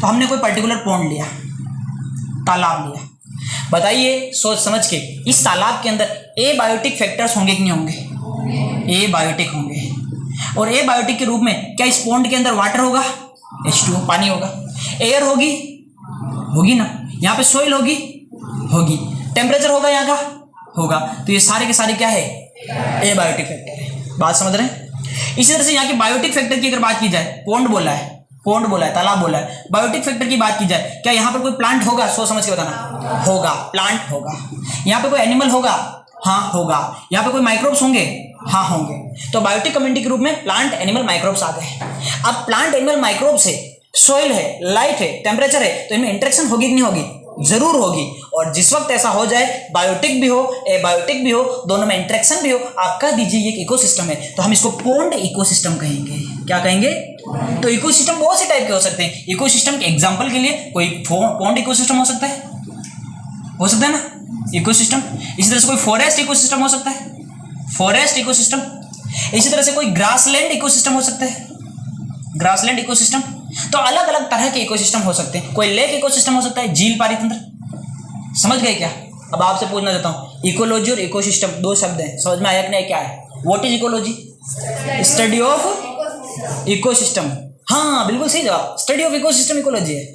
तो हमने कोई पर्टिकुलर पोंड लिया, तालाब लिया, बताइए सोच समझ के इस तालाब के अंदर एबायोटिक फैक्टर्स होंगे कि नहीं होंगे? एबायोटिक होंगे। और एबायोटिक के रूप में क्या इस पोंड के अंदर वाटर होगा? H2O, पानी होगा। एयर होगी? होगी ना। यहाँ पे सोइल होगी? होगी। टेम्परेचर होगा यहाँ का? होगा। तो ये सारे के सारे क्या है? एबायोटिक फैक्टर है। बात समझ रहे हैं? इसी तरह से यहाँ के बायोटिक फैक्टर की अगर बात की जाए, पोंड बोला है, तालाब बोला है, बायोटिक फैक्टर की बात की जाए, क्या यहाँ पर कोई प्लांट होगा? सोच समझ के बताना। होगा, प्लांट होगा। यहाँ पे कोई एनिमल होगा? हाँ होगा। यहाँ पे कोई माइक्रोब्स होंगे? हाँ होंगे। तो बायोटिक कम्युनिटी के रूप में प्लांट, एनिमल, माइक्रोब्स आ गए। अब प्लांट, एनिमल, माइक्रोब्स है, सोइल है, लाइट है, टेम्परेचर है, तो इनमें इंटरेक्शन होगी कि नहीं होगी? जरूर होगी। और जिस वक्त ऐसा हो जाए, बायोटिक भी हो, एबायोटिक भी हो, दोनों में इंटरेक्शन भी हो, आप कह दीजिए ये एक इकोसिस्टम है, तो हम इसको पोंड इकोसिस्टम कहेंगे। क्या कहेंगे? तो इकोसिस्टम बहुत से टाइप के हो सकते हैं। इकोसिस्टम के एग्जांपल के लिए कोई पोंड इकोसिस्टम हो सकता है ना, इकोसिस्टम। इसी तरह से कोई फॉरेस्ट इकोसिस्टम हो सकता है, फॉरेस्ट इकोसिस्टम। इसी तरह से कोई ग्रासलैंड इकोसिस्टम हो सकता है, ग्रासलैंड इकोसिस्टम। तो अलग अलग तरह के इकोसिस्टम हो सकते हैं। कोई लेक इकोसिस्टम हो सकता है, झील पारितंत्र। समझ गए क्या? अब आपसे पूछना चाहता हूँ, इकोलॉजी और इकोसिस्टम दो शब्द हैं, समझ में आया कि नहीं? क्या है? What is ecology? Study of ecosystem. हाँ बिल्कुल सही जवाब, स्टडी ऑफ इकोसिस्टम इकोलॉजी है।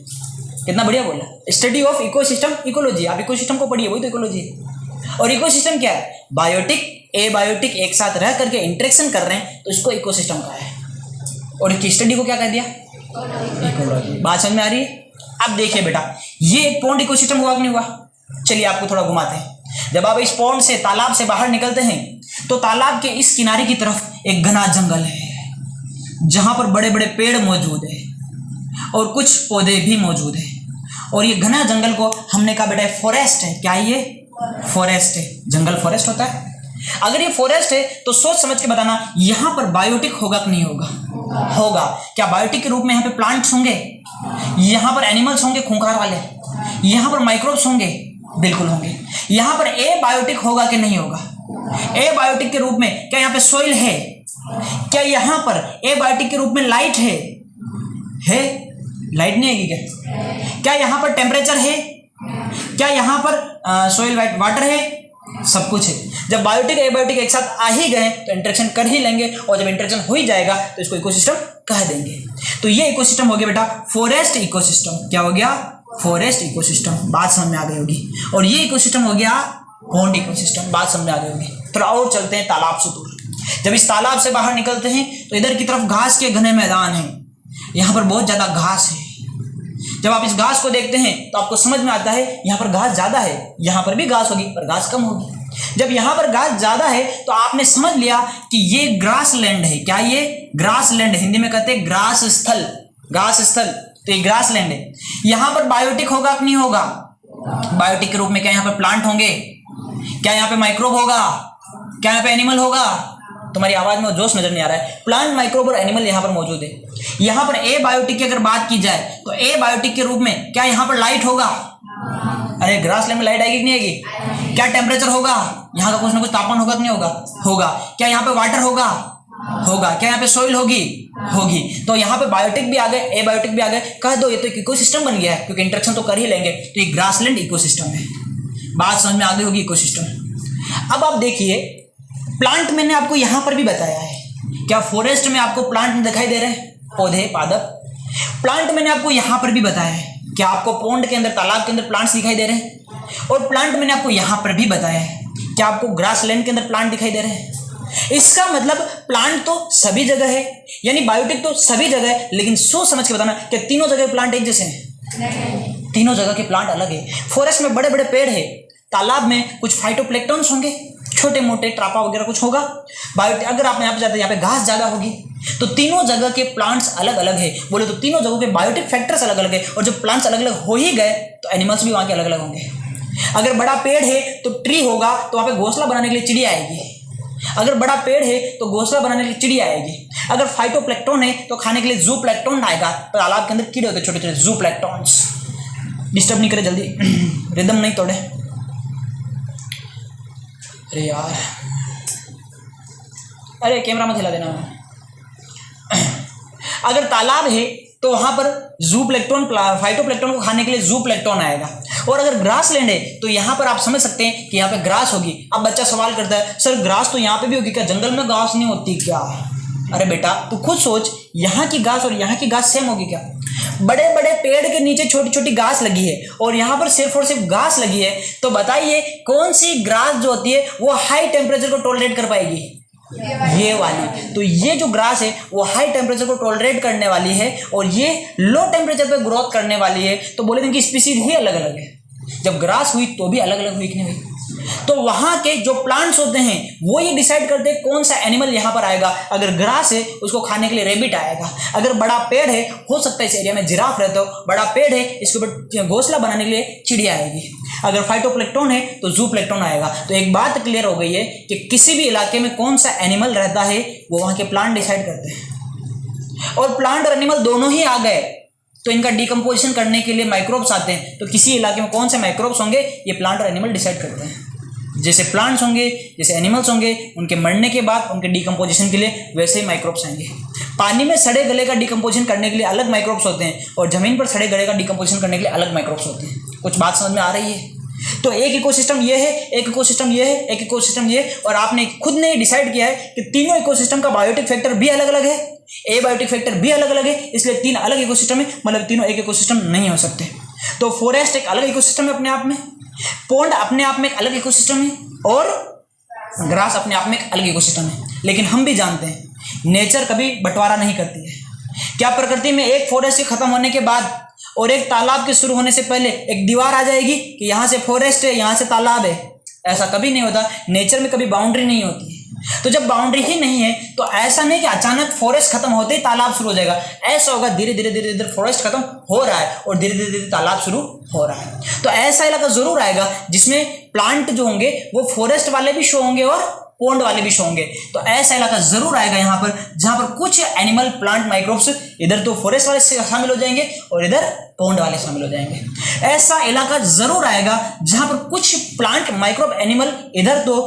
कितना बढ़िया बोला, स्टडी ऑफ इकोसिस्टम इकोलॉजी। आप इकोसिस्टम को पढ़िए, वही तो इकोलॉजी है। और इकोसिस्टम क्या है? बायोटिक, एबायोटिक एक साथ रह करके इंटरेक्शन कर रहे हैं, तो इसको इकोसिस्टम कहा है। और इसकी स्टडी को क्या कह दिया? इकोलॉजी। बात समझ में आ रही है? अब देखिए बेटा, ये एक पोंड इकोसिस्टम हुआ कि नहीं हुआ? चलिए आपको थोड़ा घुमाते हैं। जब आप इस पोंड से, तालाब से बाहर निकलते हैं, तो तालाब के इस किनारे की तरफ एक घना जंगल है, जहां पर बड़े बड़े पेड़ मौजूद है और कुछ पौधे भी मौजूद है। और ये घना जंगल को हमने कहा बेटा फॉरेस्ट है। क्या ये? फॉरेस्ट है। जंगल फॉरेस्ट होता है। अगर ये फॉरेस्ट है तो सोच समझ के बताना, यहां पर बायोटिक होगा कि नहीं होगा? होगा। क्या बायोटिक के रूप में यहाँ पे प्लांट्स होंगे? यहाँ पर एनिमल्स होंगे खूंखार वाले? यहाँ पर माइक्रोब्स होंगे? बिल्कुल होंगे। यहाँ पर एबायोटिक होगा कि नहीं होगा? एबायोटिक के रूप में क्या यहाँ पे सोइल है? क्या यहाँ पर एबायोटिक के रूप में लाइट है? लाइट नहीं है क्या? क्या यहाँ पर टेम्परेचर है? क्या यहाँ पर सोइल वाटर है? सब कुछ है। जब बायोटिक एबायोटिक एक साथ आ ही गए तो इंटरेक्शन कर ही लेंगे, और जब इंटरेक्शन हो ही जाएगा तो इसको इकोसिस्टम कह देंगे। तो ये इकोसिस्टम हो गया बेटा फॉरेस्ट इकोसिस्टम। क्या हो गया? Forest ecosystem. बात समझ में आ गई होगी। और ये इकोसिस्टम हो गया पोंड इकोसिस्टम। बात समझ में आ गई होगी। थोड़ा और चलते हैं तालाब से दूर। जब इस तालाब से बाहर निकलते हैं तो इधर की तरफ घास के घने मैदान हैं, यहाँ पर बहुत ज़्यादा घास है। जब आप इस घास को देखते हैं तो आपको समझ में आता है यहाँ पर घास ज़्यादा है, यहाँ पर भी घास होगी पर घास कम होगी। जब यहाँ पर घास ज़्यादा है तो आपने समझ लिया कि ये ग्रास लैंड है। क्या ये? Grass land. हिंदी में कहते हैं ग्रास स्थल, घास स्थल। तो ये ग्रास लैंड है। यहाँ पर बायोटिक होगा कि नहीं होगा? बायोटिक के रूप में क्या यहाँ पर प्लांट होंगे? क्या यहाँ पे माइक्रोब होगा? क्या यहाँ पे एनिमल होगा? तुम्हारी आवाज में जोश नजर नहीं आ रहा है। प्लांट, माइक्रोब और एनिमल यहाँ पर मौजूद है। यहाँ पर ए बायोटिक की अगर बात की जाए तो ए बायोटिक के रूप में क्या यहाँ पर लाइट होगा? अरे ग्रास लैंड में लाइट आएगी कि नहीं आएगी? क्या टेम्परेचर होगा? यहाँ का कुछ ना कुछ तापमान होगा कि नहीं होगा? होगा। क्या यहाँ पे वाटर होगा? होगा। क्या यहाँ पे सोइल होगी? होगी। तो यहाँ पे बायोटिक भी आ गए, ए बायोटिक भी आ गए। कह दो ये तो इकोसिस्टम बन गया है, क्योंकि इंटरेक्शन तो कर ही लेंगे। तो ये ग्रासलैंड इकोसिस्टम है। बात समझ में आ गई होगी इकोसिस्टम। अब आप देखिए, प्लांट मैंने आपको यहाँ पर भी बताया है। क्या फॉरेस्ट में आपको प्लांट दिखाई दे रहे हैं? पौधे, पादप। प्लांट मैंने आपको यहाँ पर भी बताया है। क्या आपको पोंड के अंदर, तालाब के अंदर प्लांट्स दिखाई दे रहे हैं? और प्लांट मैंने आपको यहाँ पर भी बताया है। क्या आपको ग्रासलैंड के अंदर प्लांट दिखाई दे रहे हैं? इसका मतलब प्लांट तो सभी जगह है, यानी बायोटिक तो सभी जगह है। लेकिन सोच समझ के बताना कि तीनों जगह प्लांट एक जैसे हैं? तीनों जगह के प्लांट अलग है। फॉरेस्ट में बड़े बड़े पेड़ है, तालाब में कुछ फाइटोप्लैंक्टन्स होंगे, छोटे मोटे ट्रापा वगैरह कुछ होगा। बायोटिक अगर आप यहाँ पे जाते हैं, यहाँ पे घास ज़्यादा होगी। तो तीनों जगह के प्लांट्स अलग अलग है। बोले तो तीनों जगहों के बायोटिक फैक्टर्स अलग अलग है। और जब प्लांट्स अलग अलग हो ही गए तो एनिमल्स भी वहाँ के अलग अलग होंगे। अगर बड़ा पेड़ है तो ट्री होगा, तो वहाँ पे घोंसला बनाने के लिए चिड़िया आएगी। अगर बड़ा पेड़ है तो घोंसला बनाने के लिए चिड़िया आएगी। अगर फाइटोप्लैंक्टन है तो खाने के लिए ज़ूप्लैंक्टन आएगा। तो तालाब के अंदर कीड़े होते हैं, छोटे छोटे ज़ूप्लैंक्टन्स। डिस्टर्ब नहीं करे, जल्दी रिदम नहीं तोड़े। अरे यार, अरे कैमरा मत हिला देना। अगर तालाब है तो वहां पर जूप्लैंक्टन, फाइटोप्लैंक्टन को खाने के लिए जूप्लैंक्टन आएगा। और अगर ग्रास लैंड है तो यहाँ पर आप समझ सकते हैं कि यहाँ पे ग्रास होगी। अब बच्चा सवाल करता है सर ग्रास तो यहाँ पे भी होगी क्या, जंगल में घास नहीं होती क्या? अरे बेटा तू खुद सोच, यहाँ की घास और यहाँ की घास सेम होगी क्या? बड़े बड़े पेड़ के नीचे छोटी छोटी घास लगी है और यहाँ पर सिर्फ और सिर्फ घास लगी है, तो बताइए कौन सी ग्रास जो होती है वो हाई टेम्परेचर को टॉलरेट कर पाएगी? ये वाली। तो ये जो ग्रास है वो हाई टेम्परेचर को टॉलरेट करने वाली है और ये लो टेम्परेचर पे ग्रोथ करने वाली है। तो बोले कि स्पीसीज ही अलग अलग है, जब ग्रास हुई तो भी अलग अलग हुई कि नहीं हुई? तो वहां के जो प्लांट्स होते हैं वो ये डिसाइड करते हैं कौन सा एनिमल यहाँ पर आएगा। अगर ग्रास है उसको खाने के लिए रेबिट आएगा, अगर बड़ा पेड़ है हो सकता है इस एरिया में जिराफ रहता हो, बड़ा पेड़ है इसके ऊपर घोंसला बनाने के लिए चिड़िया आएगी, अगर फाइटोप्लैंक्टन है तो जूप्लैंक्टन आएगा। तो एक बात क्लियर हो गई है कि किसी भी इलाके में कौन सा एनिमल रहता है वो वहाँ के प्लांट डिसाइड करते हैं। और प्लांट और एनिमल दोनों ही आ गए तो इनका डिकम्पोजिशन करने के लिए माइक्रोब्स आते हैं। तो किसी इलाके में कौन से माइक्रोब्स होंगे ये प्लांट और एनिमल डिसाइड करते हैं। जैसे प्लांट्स होंगे, जैसे एनिमल्स होंगे, उनके मरने के बाद उनके डिकम्पोजिशन के लिए वैसे ही माइक्रोब्स आएंगे। पानी में सड़े गले का डिकम्पोजिशन करने के लिए अलग माइक्रोब्स होते हैं और जमीन पर सड़े गले का डिकम्पोजिशन करने के लिए अलग माइक्रोब्स होते हैं। कुछ बात समझ में आ रही है? तो एक इकोसिस्टम ये है, एक इकोसिस्टम ये है, एक इकोसिस्टम ये, और आपने खुद ने डिसाइड किया है कि तीनों इकोसिस्टम का बायोटिक फैक्टर भी अलग अलग है, ए बायोटिक फैक्टर भी अलग अलग है, इसलिए तीन अलग इकोसिस्टम है, मतलब तीनों एक इकोसिस्टम नहीं हो सकते। तो फॉरेस्ट एक अलग इकोसिस्टम है अपने आप में, पॉन्ड अपने आप में एक अलग इकोसिस्टम है और ग्रास अपने आप में एक अलग इकोसिस्टम है। लेकिन हम भी जानते हैं नेचर कभी बंटवारा नहीं करती है। क्या प्रकृति में एक फॉरेस्ट के खत्म होने के बाद और एक तालाब के शुरू होने से पहले एक दीवार आ जाएगी कि यहाँ से फॉरेस्ट है यहाँ से तालाब है? ऐसा कभी नहीं होता। नेचर में कभी बाउंड्री नहीं होती है। तो जब बाउंड्री ही नहीं है तो ऐसा नहीं कि अचानक फॉरेस्ट खत्म होते ही तालाब शुरू हो जाएगा। ऐसा होगा धीरे धीरे धीरे धीरे फॉरेस्ट खत्म हो रहा है और धीरे धीरे धीरे तालाब शुरू हो रहा है। तो ऐसा इलाका जरूर आएगा जिसमें प्लांट जो होंगे वो फॉरेस्ट वाले भी शो होंगे और पॉन्ड वाले भी शो होंगे। तो ऐसा इलाका जरूर आएगा यहाँ पर जहाँ पर कुछ एनिमल प्लांट माइक्रोब्स इधर तो फॉरेस्ट वाले से शामिल हो जाएंगे और इधर पॉन्ड वाले शामिल हो जाएंगे। ऐसा इलाका जरूर आएगा जहाँ पर कुछ प्लांट माइक्रोब एनिमल इधर तो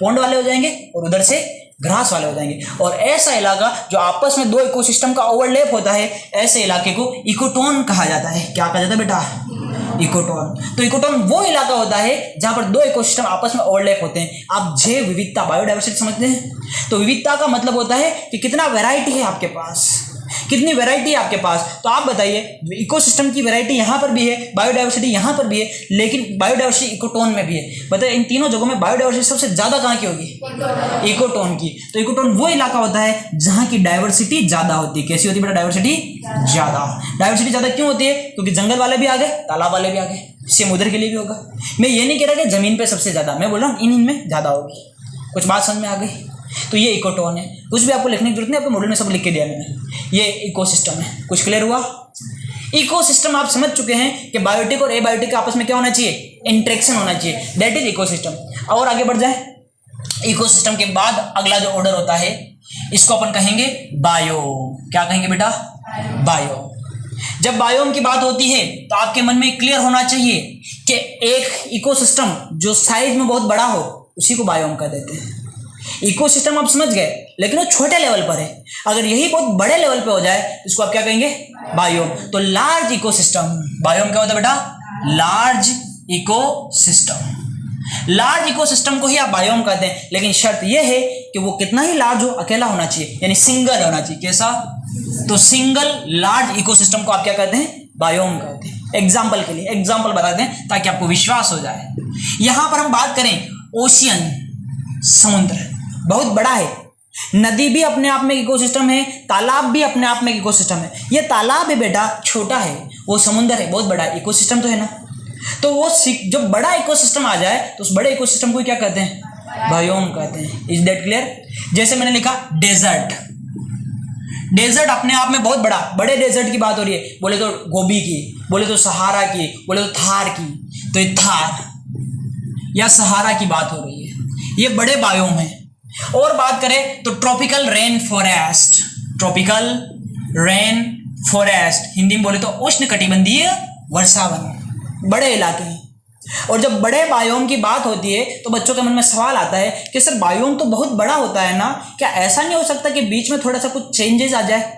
पॉन्ड वाले हो जाएंगे और उधर से ग्रास वाले हो जाएंगे। और ऐसा इलाका जो आपस में दो इकोसिस्टम का ओवरलैप होता है, ऐसे इलाके को इकोटोन कहा जाता है। क्या कहा जाता है बेटा? इकोटोन। तो इकोटोन वो इलाका होता है जहां पर दो इकोसिस्टम आपस में ओवरलैप होते हैं। आप जैव विविधता, बायोडाइवर्सिटी समझते हैं? तो विविधता का मतलब होता है कि कितना वैरायटी है आपके पास, कितनी वैरायटी है आपके पास। तो आप बताइए इकोसिस्टम की वैरायटी यहाँ पर भी है, बायोडाइवर्सिटी यहाँ पर भी है, लेकिन बायोडाइवर्सिटी इकोटोन में भी है। बताइए इन तीनों जगहों में बायोडाइवर्सिटी सबसे ज़्यादा कहाँ की होगी? इकोटोन की। तो इकोटोन वो इलाका होता है जहाँ की डाइवर्सिटी ज़्यादा होती है। कैसी होती है बेटा? डाइवर्सिटी ज़्यादा। डाइवर्सिटी ज़्यादा क्यों होती है? क्योंकि जंगल वाले भी आ गए, तालाब वाले भी आ गए। सेम उधर के लिए भी होगा। मैं ये नहीं कह रहा कि जमीन पर सबसे ज़्यादा, मैं बोल रहा हूँ इनमें ज़्यादा होगी। कुछ बात समझ में आ गई? तो ये इकोटोन है। कुछ भी आपको लिखने की जरूरत नहीं, आपके मॉडल में सब लिख के दिया मैंने। ये इकोसिस्टम है। कुछ क्लियर हुआ? इकोसिस्टम आप समझ चुके हैं कि बायोटिक और एबायोटिक आपस में क्या होना चाहिए? इंटरेक्शन होना चाहिए। That is ecosystem. और आगे बढ़ जाए, इकोसिस्टम के बाद अगला जो ऑर्डर होता है इसको अपन कहेंगे बायो। क्या कहेंगे बेटा? बायो। जब बायोम की बात होती है तो आपके मन में क्लियर होना चाहिए कि एक इकोसिस्टम जो साइज में बहुत बड़ा हो उसी को बायोम कह देते हैं। इकोसिस्टम आप समझ गए, लेकिन वो छोटे लेवल पर है। अगर यही बहुत बड़े लेवल पे हो जाए तो इसको आप क्या कहेंगे? बायोम। तो लार्ज इकोसिस्टम, बायोम क्या होता है बेटा? Large ecosystem. लार्ज इकोसिस्टम को ही आप बायोम कहते हैं, लेकिन शर्त यह है कि वो कितना ही लार्ज हो, अकेला होना चाहिए, यानी सिंगल होना चाहिए। कैसा? तो सिंगल लार्ज इकोसिस्टम को आप क्या कहते हैं? बायोम कहते हैं। एग्जाम्पल के लिए एग्जाम्पल बताते हैं ताकि आपको विश्वास हो जाए। यहां पर हम बात करें ओशियन, समुद्र बहुत बड़ा है। नदी भी अपने आप में इकोसिस्टम है, तालाब भी अपने आप में इकोसिस्टम है। ये तालाब है बेटा, छोटा है, वो समुद्र है, बहुत बड़ा इकोसिस्टम तो है ना। तो वो जो बड़ा इकोसिस्टम आ जाए तो उस बड़े इकोसिस्टम को क्या कहते हैं? बायोम कहते हैं। Is that clear? जैसे मैंने लिखा डेजर्ट। डेजर्ट अपने आप में बहुत बड़ा, बड़े डेजर्ट की बात हो रही है। बोले तो गोबी की, बोले तो सहारा की, बोले तो थार की। तो ये थार या सहारा की बात हो रही है, ये बड़े बायोम हैं। और बात करें तो tropical rain forest, tropical rain forest Hindi में बोले तो उष्णकटिबंधीय वर्षावन, बड़े इलाके हैं। और जब बड़े बायोम की बात होती है तो बच्चों के मन में सवाल आता है कि सर बायोम तो बहुत बड़ा होता है ना, क्या ऐसा नहीं हो सकता कि बीच में थोड़ा सा कुछ चेंजेस आ जाए?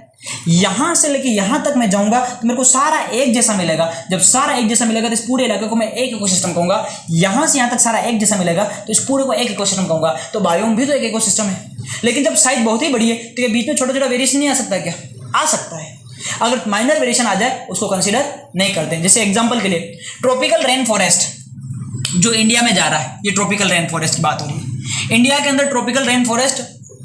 यहाँ से लेके यहाँ तक मैं जाऊंगा तो मेरे को सारा एक जैसा मिलेगा। जब सारा एक जैसा मिलेगा तो इस पूरे इलाके को मैं एक इकोसिस्टम कहूंगा। यहाँ से यहाँ तक सारा एक जैसा मिलेगा तो इस पूरे को एक इकोसिस्टम कहूंगा। तो बायोम भी तो एक इकोसिस्टम है। लेकिन जब साइज बहुत ही बड़ी है तो ये बीच में छोटा छोटा वेरिएशन नहीं आ सकता क्या? आ सकता है। अगर माइनर वेरिएशन आ जाए उसको कंसीडर नहीं करते। जैसे एग्जांपल के लिए ट्रॉपिकल रेन फॉरेस्ट जो इंडिया में जा रहा है, ये ट्रॉपिकल रेन फॉरेस्ट की बात हो रही है। इंडिया के अंदर ट्रॉपिकल रेन फॉरेस्ट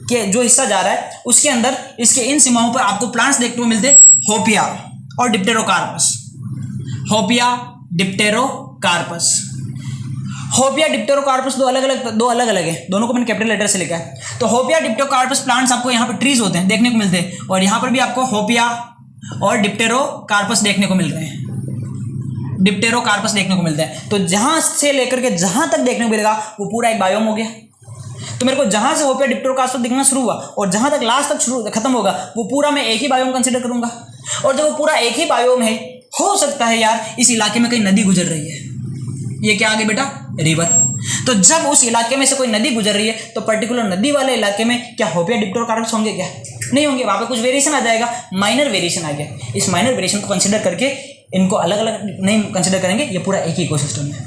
के जो हिस्सा जा रहा है उसके अंदर इसके इन सीमाओं पर आपको प्लांट्स देखने को मिलते हैं, होपिया और Dipterocarpus. Hopea, Dipterocarpus. Hopea, Dipterocarpus दो अलग अलग है। दोनों को मैंने कैपिटल लेटर से लिखा है। तो होपिया, डिप्टेरोकार्पस प्लांट्स आपको यहाँ पे ट्रीज होते हैं देखने को मिलते हैं, और यहाँ पर भी आपको होपिया और डिप्टेरोकार्पस देखने को मिल रहे हैं। डिप्टेरोकार्पस देखने को मिलते हैं। तो जहां से लेकर के जहां तक देखने को मिलेगा वो पूरा एक बायोम हो गया। तो मेरे को जहां से होपिया डिप्टेरोकार्पस दिखना शुरू हुआ और जहां तक लास्ट तक खत्म होगा वो पूरा मैं एक ही बायोम कंसीडर करूंगा। और जब वो पूरा एक ही बायोम है, हो सकता है यार इस इलाके में कहीं नदी गुजर रही है। ये क्या आ गई बेटा? रिवर। तो जब उस इलाके में से कोई नदी गुजर रही है तो पर्टिकुलर नदी वाले इलाके में क्या होपिया डिप्टेरोकार्पस होंगे? क्या नहीं होंगे। वहां पे कुछ वेरिएशन आ जाएगा, माइनर वेरिएशन आ गया। इस माइनर वेरिएशन को कंसीडर करके इनको अलग अलग नहीं कंसीडर करेंगे। ये पूरा एक ही इकोसिस्टम है,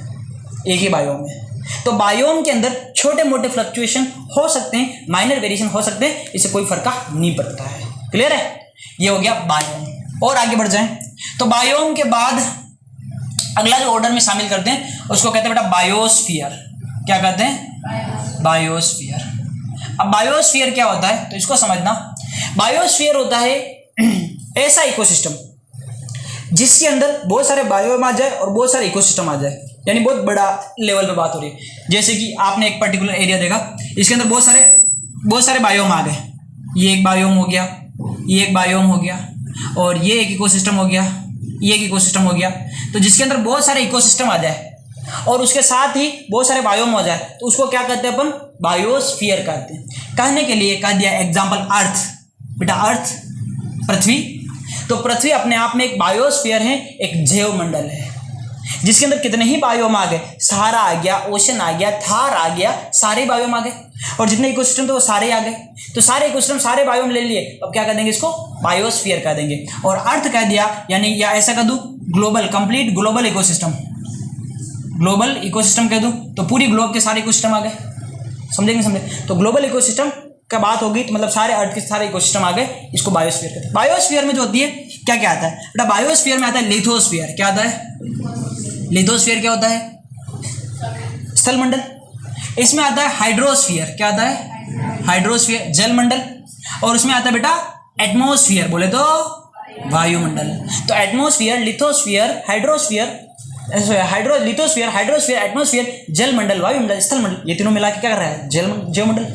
एक ही बायोम है। तो बायोम के अंदर छोटे मोटे फ्लक्चुएशन हो सकते हैं, माइनर वेरिएशन हो सकते हैं, इससे कोई फर्क नहीं पड़ता है। क्लियर है? ये हो गया बायोम। और आगे बढ़ जाएं तो बायोम के बाद अगला जो ऑर्डर में शामिल करते हैं उसको कहते हैं बेटा बायोस्फीयर। क्या कहते हैं? बायोस्फीयर। अब बायोस्फीयर क्या होता है तो इसको समझना। बायोस्फीयर होता है ऐसा इकोसिस्टम जिसके अंदर बहुत सारे बायोम आ जाए और बहुत सारे इकोसिस्टम आ जाए, यानी बहुत बड़ा लेवल पे बात हो रही है। जैसे कि आपने एक पर्टिकुलर एरिया देखा, इसके अंदर बहुत सारे बायोम आ गए। ये एक बायोम हो गया, ये एक बायोम हो गया, और ये एक इकोसिस्टम हो गया, ये एक इकोसिस्टम हो गया। तो जिसके अंदर बहुत सारे इकोसिस्टम आ जाए और उसके साथ ही बहुत सारे बायोम हो जाए तो उसको क्या कहते हैं अपन? बायोस्फीयर कहते हैं। कहने के लिए कह दिया एग्जाम्पल अर्थ। बेटा अर्थ, पृथ्वी। तो पृथ्वी अपने आप में एक बायोस्फीयर है, एक जैव मंडल है जिसके अंदर कितने ही बायोम आ गए। सहारा आ गया, ओशन आ गया, थार आ गया, सारे बायोम आ गए। और जितने इकोसिस्टम थे वो सारे आ गए। तो सारे इकोसिस्टम, सारे बायोम ले लिए, अब क्या कह देंगे? इसको बायोस्फीयर कह देंगे। और अर्थ कह दिया, यानी या ऐसा कह दूं global, complete global ecosystem. Global ecosystem कह दूं तो पूरी ग्लोब के सारे इकोसिस्टम आ गए। समझे नहीं समझे? तो ग्लोबल इकोसिस्टम का बात होगी तो मतलब सारे अर्थ के सारे इकोसिस्टम आ गए, इसको बायोस्फीयर कहते हैं। बायोस्फीयर में जो होती है क्या क्या आता है बेटा? बायोस्फीयर में आता है लिथोस्फीयर। क्या आता है? लिथोस्फीयर क्या होता है? स्थल मंडल। इसमें आता है हाइड्रोस्फीयर। क्या आता है? हाइड्रोस्फीयर, जल मंडल। और उसमें आता है बेटा एटमॉस्फेयर, बोले तो वायुमंडल। तो atmosphere, lithosphere, hydrosphere, lithosphere, hydrosphere, atmosphere, जल मंडल, वायुमंडल, स्थल मंडल, ये तीनों मिला के क्या कर रहा है? जैव मंडल।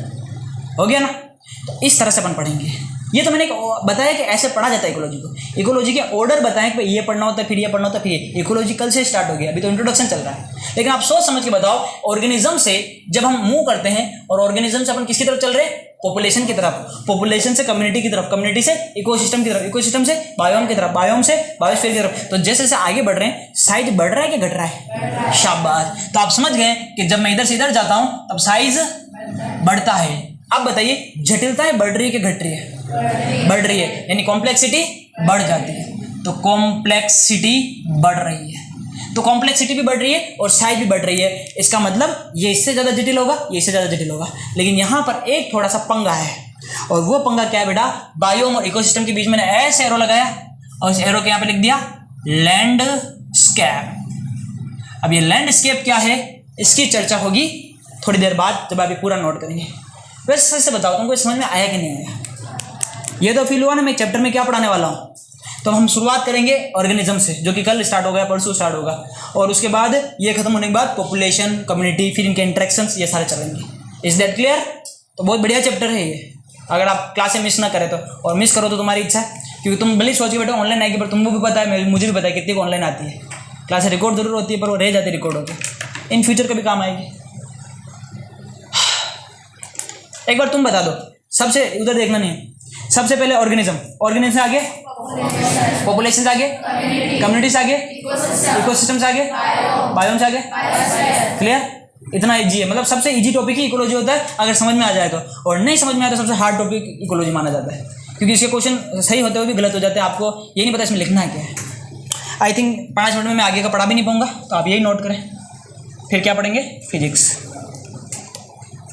हो गया ना? तो इस तरह से अपन पढ़ेंगे। ये तो मैंने बताया कि ऐसे पढ़ा जाता है इकोलॉजी को। इकोलॉजी के ऑर्डर बताएं कि ये पढ़ना होता है, फिर ये पढ़ना होता है, फिर ये। इकोलॉजी कल से स्टार्ट हो गया, अभी तो इंट्रोडक्शन चल रहा है। लेकिन आप सोच समझ के बताओ, ऑर्गेनिज्म से जब हम मूव करते हैं और ऑर्गेनिज्म से अपन किसकी तरफ चल रहे हैं? पॉपुलेशन की तरफ, पॉपुलेशन से कम्युनिटी की तरफ, कम्युनिटी से इकोसिस्टम की तरफ, इकोसिस्टम से बायोम की तरफ, बायोम से बायोस्फीयर की तरफ। तो जैसे जैसे आगे बढ़ रहे हैं, साइज बढ़ रहा है कि घट रहा है? शाबाश। तो आप समझ गए कि जब मैं इधर से इधर जाता हूं तब साइज बढ़ता है। अब बताइए जटिलताएं बढ़ रही है कि घट रही है? बढ़ रही है, यानी कॉम्प्लेक्सिटी बढ़ जाती है। तो कॉम्प्लेक्सिटी बढ़ रही है, तो कॉम्प्लेक्सिटी भी बढ़ रही है और साइज भी बढ़ रही है। इसका मतलब ये इससे ज़्यादा जटिल होगा, ये इससे ज़्यादा जटिल होगा। लेकिन यहाँ पर एक थोड़ा सा पंगा है, और वो पंगा क्या है बेटा? बायोम और इकोसिस्टम के बीच मैंने ऐसे एरो लगाया और इस एरो के यहाँ पे लिख दिया लैंडस्केप। अब ये लैंडस्केप क्या है इसकी चर्चा होगी थोड़ी देर बाद, जब आप ये पूरा नोट करेंगे। वैसे से बताओ तुमको समझ में आया कि नहीं आया? ये तो फील हुआ ना मैं चैप्टर में क्या पढ़ाने वाला हूँ। तो हम शुरुआत करेंगे ऑर्गेनिज्म से, जो कि कल स्टार्ट हो गया, परसों स्टार्ट होगा, और उसके बाद ये खत्म होने के बाद पॉपुलेशन, कम्युनिटी, फिर इनके इंटरेक्शंस, ये सारे चलेंगे। Is that clear? तो बहुत बढ़िया चैप्टर है ये, अगर आप क्लासें मिस ना करें तो। और मिस करो तो तुम्हारी इच्छा है, क्योंकि तुम भले सोचिए बेटा ऑनलाइन आएगी, पर तुमको भी पता है, मुझे भी पता है कितनी को ऑनलाइन आती है। क्लासें रिकॉर्ड जरूर होती है पर वो रह जाती है रिकॉर्ड होकर, इन फ्यूचर कभी काम आएगी। एक बार तुम बता दो, सबसे उधर देखना नहीं है, सबसे पहले ऑर्गेनिज्म, ऑर्गेनिज्म से आगे पॉपुलेशन से आगे, कम्युनिटी से आगे, इकोसिस्टम से आगे, बायोम से आगे। क्लियर? इतना इजी है, मतलब सबसे इजी टॉपिक ही इकोलॉजी होता है अगर समझ में आ जाए तो, और नहीं समझ में आए तो सबसे हार्ड टॉपिक इकोलॉजी माना जाता है। क्योंकि इसके क्वेश्चन सही होते हुए भी गलत हो जाते हैं, आपको ये नहीं पता इसमें लिखना है क्या है। आई थिंक 5 मिनट में मैं आगे का पढ़ा भी नहीं पाऊंगा, तो आप यही नोट करें। फिर क्या पढ़ेंगे? फिजिक्स।